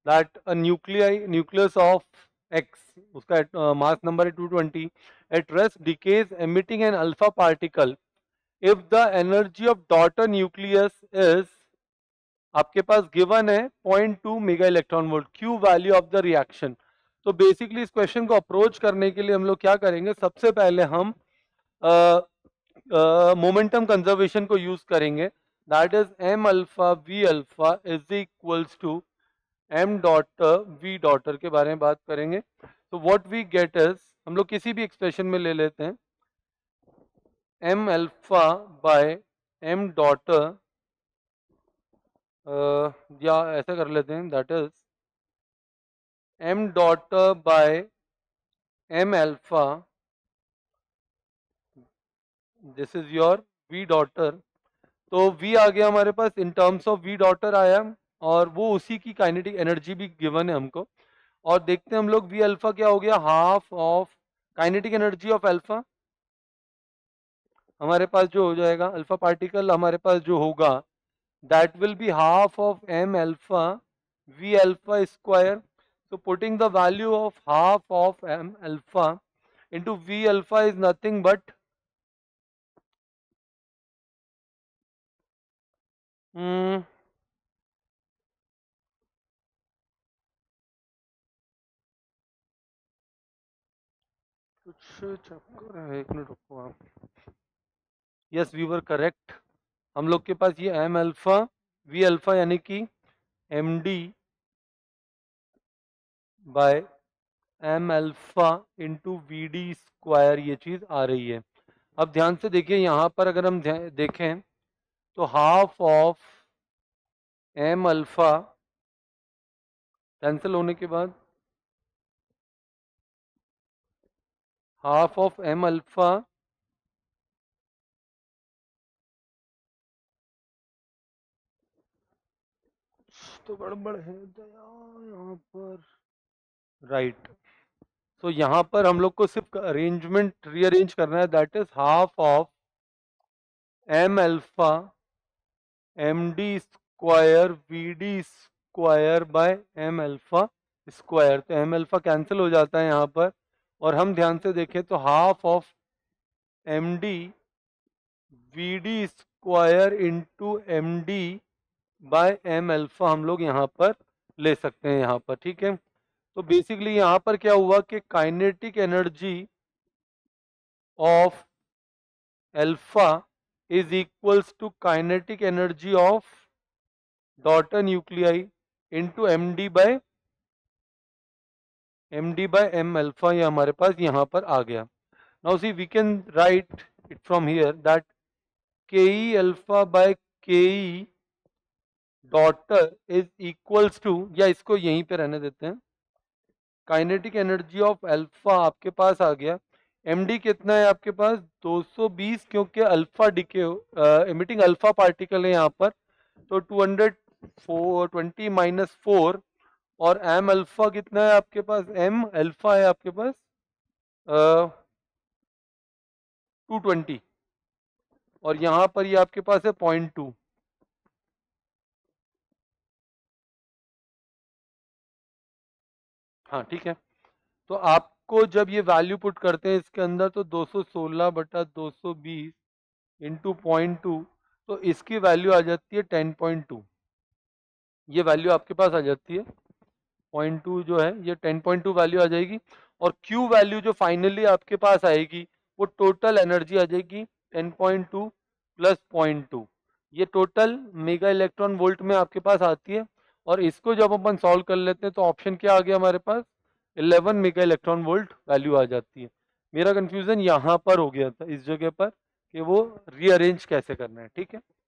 That a nucleus of X, उसका mass number है 220, at rest decays emitting an alpha particle if the energy of daughter nucleus is, आपके पास given है 0.2 mega electron volt, Q value of the reaction. तो basically इस question को approach करने के लिए हम लोग क्या करेंगे, सबसे पहले हम मोमेंटम कंजर्वेशन को यूज करेंगे। That is M alpha V alpha is equals to M daughter V daughter के बारे में बात करेंगे। तो व्हाट वी गेट इज, हम लोग किसी भी एक्सप्रेशन में ले लेते हैं, M alpha by M daughter, या ऐसा कर लेते हैं, that is M daughter by M alpha, this is your v daughter. तो v आ गया हमारे पास, in terms of v daughter आया, और वो उसी की काइनेटिक एनर्जी भी गिवन है हमको। और देखते हैं हम लोग v अल्फा क्या हो गया, half of kinetic energy of alpha, हमारे पास जो हो जाएगा अल्फा पार्टिकल हमारे पास जो होगा, that will be half of m alpha v alpha square. So putting the value of half of m alpha into v alpha is nothing but कुछ चक्कर है, एक मिनट रुको आप। यस वी वर करेक्ट, हम लोग के पास ये एम अल्फा वी अल्फा यानी कि M D by M alpha into V D square, ये चीज आ रही है। अब ध्यान से देखिए, यहाँ पर अगर हम देखें तो half of M alpha cancel होने के बाद हाफ ऑफ एम अल्फा तो गड़बड़ है दया यहाँ पर, राइट। तो यहाँ पर हम लोग को सिर्फ अरेंजमेंट रीअरेंज करना है, that is half of M alpha M D square V D square by M alpha square. तो एम अल्फा कैंसिल हो जाता है यहाँ पर, और हम ध्यान से देखें तो half of M D V D square into M D by M alpha हम लोग यहाँ पर ले सकते हैं यहाँ पर, ठीक है। तो बेसिकली यहाँ पर क्या हुआ कि kinetic energy of alpha is equals to kinetic energy of daughter nuclei into md by m alpha, ये हमारे पास यहाँ पर आ गया। Now see we can write it from here that ke alpha by ke daughter is equals to, या इसको यहीं पे रहने देते हैं, काइनेटिक एनर्जी ऑफ अल्फा आपके पास आ गया, md कितना है आपके पास 220, क्योंकि alpha decay emitting alpha particle है यहाँ पर, तो 220 माइनस 4, और एम अल्फा कितना है आपके पास, एम अल्फा है आपके पास 220, और यहाँ पर ये आपके पास है 0.2। हाँ ठीक है, तो आपको जब ये वैल्यू पुट करते हैं इसके अंदर, तो 216 बटा 220 इंटू 0.2, तो इसकी वैल्यू आ जाती है 10.2, ये वैल्यू आपके पास आ जाती है 0.2 जो है, ये 10.2 वैल्यू आ जाएगी। और Q वैल्यू जो फाइनली आपके पास आएगी वो टोटल एनर्जी आ जाएगी 10.2 प्लस 0.2, ये टोटल मेगा इलेक्ट्रॉन वोल्ट में आपके पास आती है। और इसको जब अपन सॉल्व कर लेते हैं तो ऑप्शन क्या आ गया हमारे पास, 11 मेगा इलेक्ट्रॉन वोल्ट वैल्यू आ जाती है। मेरा कंफ्यूजन यहाँ पर हो गया था इस जगह पर कि वो रीअरेंज कैसे करना है, ठीक है।